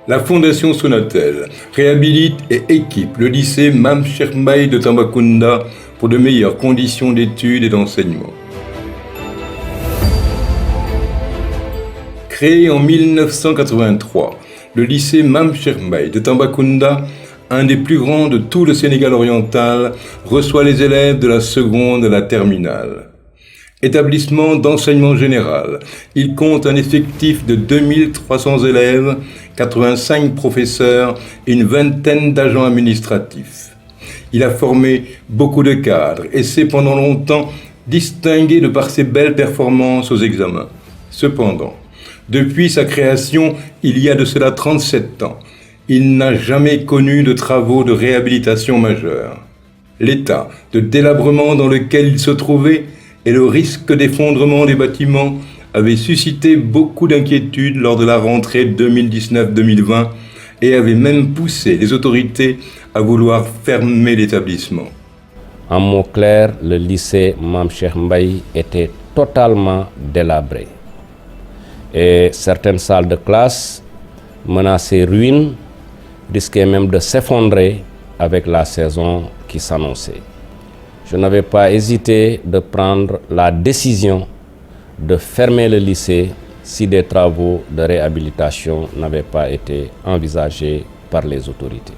La Fondation Sonatel réhabilite et équipe le lycée Mame Cheikh Mbaye de Tambacounda pour de meilleures conditions d'études et d'enseignement. Créé en 1983, le lycée Mame Cheikh Mbaye de Tambacounda, un des plus grands de tout le Sénégal oriental, reçoit les élèves de la seconde à la terminale. Établissement d'enseignement général, il compte un effectif de 2300 élèves, 85 professeurs et une vingtaine d'agents administratifs. Il a formé beaucoup de cadres et s'est pendant longtemps distingué de par ses belles performances aux examens. Cependant, depuis sa création, il y a de cela 37 ans, il n'a jamais connu de travaux de réhabilitation majeurs. L'état de délabrement dans lequel il se trouvait et le risque d'effondrement des bâtiments avaient suscité beaucoup d'inquiétudes lors de la rentrée 2019-2020 et avaient même poussé les autorités à vouloir fermer l'établissement. En mots clairs, le lycée Mame Cheikh Mbaye était totalement délabré. Et certaines salles de classe, menacées ruines, risquaient même de s'effondrer avec la saison qui s'annonçait. Je n'avais pas hésité de prendre la décision de fermer le lycée si des travaux de réhabilitation n'avaient pas été envisagés par les autorités.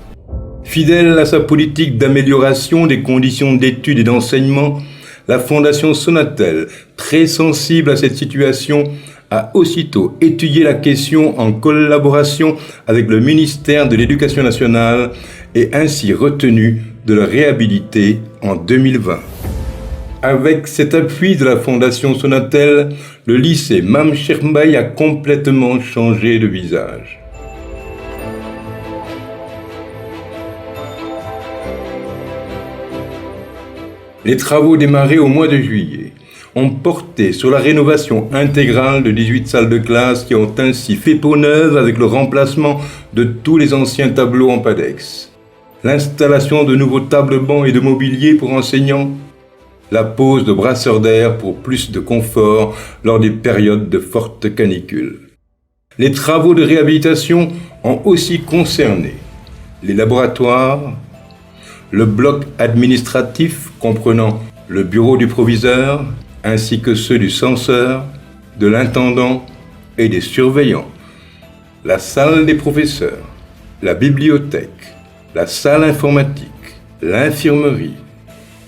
Fidèle à sa politique d'amélioration des conditions d'études et d'enseignement, la Fondation Sonatel, très sensible à cette situation, a aussitôt étudié la question en collaboration avec le ministère de l'Éducation nationale et ainsi retenu de le réhabiliter en 2020. Avec cet appui de la Fondation Sonatel, le lycée Mame Cheikh Mbaye a complètement changé de visage. Les travaux démarrés au mois de juillet ont porté sur la rénovation intégrale de 18 salles de classe qui ont ainsi fait peau neuve avec le remplacement de tous les anciens tableaux en Padex, l'installation de nouveaux tables-bancs et de mobilier pour enseignants, la pose de brasseurs d'air pour plus de confort lors des périodes de fortes canicules. Les travaux de réhabilitation ont aussi concerné les laboratoires, le bloc administratif comprenant le bureau du proviseur, ainsi que ceux du censeur, de l'intendant et des surveillants, la salle des professeurs, la bibliothèque, la salle informatique, l'infirmerie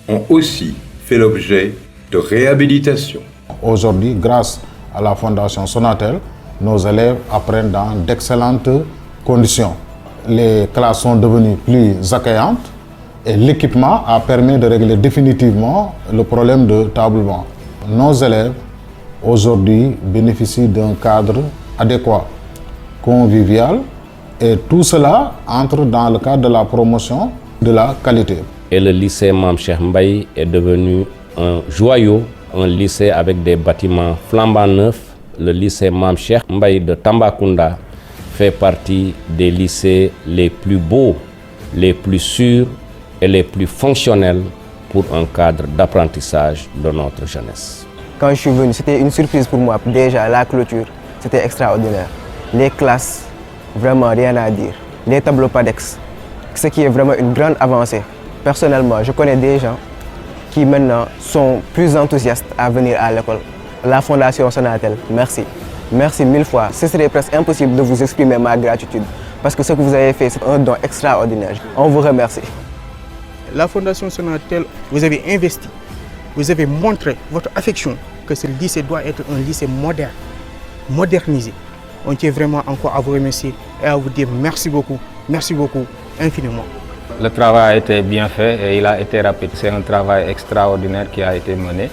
ont aussi fait l'objet de réhabilitation. Aujourd'hui, grâce à la Fondation Sonatel, nos élèves apprennent dans d'excellentes conditions. Les classes sont devenues plus accueillantes et l'équipement a permis de régler définitivement le problème de table-banc. Nos élèves, aujourd'hui, bénéficient d'un cadre adéquat, convivial, et tout cela entre dans le cadre de la promotion de la qualité. Et le lycée Mame Cheikh Mbaye est devenu un joyau, un lycée avec des bâtiments flambant neufs. Le lycée Mame Cheikh Mbaye de Tambacounda fait partie des lycées les plus beaux, les plus sûrs et les plus fonctionnels pour un cadre d'apprentissage de notre jeunesse. Quand je suis venu, c'était une surprise pour moi. Déjà, la clôture, c'était extraordinaire. Les classes, vraiment rien à dire. Les tableaux Padex, ce qui est vraiment une grande avancée. Personnellement, je connais des gens qui maintenant sont plus enthousiastes à venir à l'école. La Fondation Sonatel, merci. Merci mille fois. Ce serait presque impossible de vous exprimer ma gratitude parce que ce que vous avez fait, c'est un don extraordinaire. On vous remercie. La Fondation Sonatel, vous avez investi, vous avez montré votre affection que ce lycée doit être un lycée moderne, modernisé. On tient vraiment encore à vous remercier et à vous dire merci beaucoup infiniment. Le travail a été bien fait et il a été rapide. C'est un travail extraordinaire qui a été mené.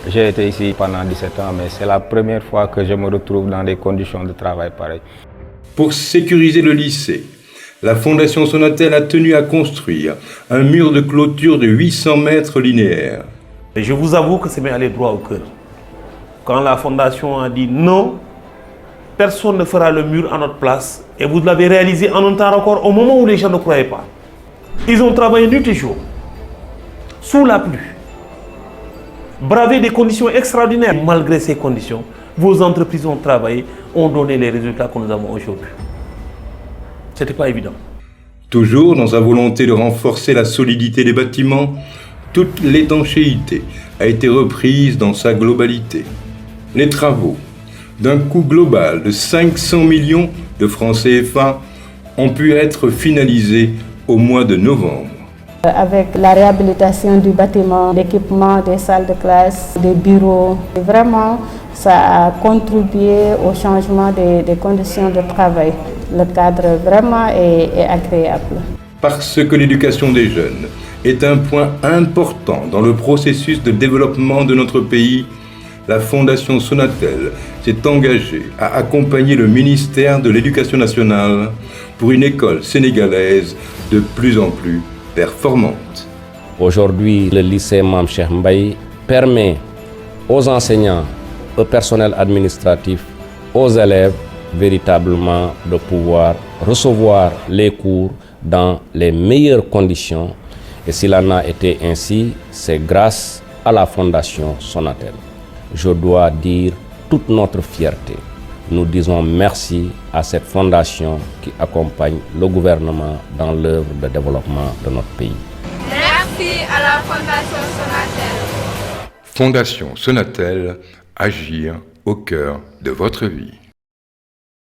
J'ai été ici pendant 17 ans, mais c'est la première fois que je me retrouve dans des conditions de travail pareilles. Pour sécuriser le lycée, la Fondation Sonatel a tenu à construire un mur de clôture de 800 mètres linéaires. Et je vous avoue que c'est bien allé droit au cœur. Quand la Fondation a dit non, personne ne fera le mur à notre place. Et vous l'avez réalisé en un temps record au moment où les gens ne croyaient pas. Ils ont travaillé nuit et jour, sous la pluie, bravé des conditions extraordinaires. Malgré ces conditions, vos entreprises ont travaillé, ont donné les résultats que nous avons aujourd'hui. Ce n'était pas évident. Toujours dans sa volonté de renforcer la solidité des bâtiments, toute l'étanchéité a été reprise dans sa globalité. Les travaux, d'un coût global de 500 millions de francs CFA, ont pu être finalisés au mois de novembre. Avec la réhabilitation du bâtiment, l'équipement des salles de classe, des bureaux, vraiment, ça a contribué au changement des conditions de travail. Le cadre vraiment est agréable. Parce que l'éducation des jeunes est un point important dans le processus de développement de notre pays, la Fondation Sonatel s'est engagée à accompagner le ministère de l'Éducation nationale pour une école sénégalaise de plus en plus performante. Aujourd'hui, le lycée Mame Cheikh Mbaye permet aux enseignants, au personnel administratif, aux élèves véritablement de pouvoir recevoir les cours dans les meilleures conditions. Et s'il en a été ainsi, c'est grâce à la Fondation Sonatel. Je dois dire toute notre fierté. Nous disons merci à cette fondation qui accompagne le gouvernement dans l'œuvre de développement de notre pays. Merci à la Fondation Sonatel. Fondation Sonatel, agir au cœur de votre vie.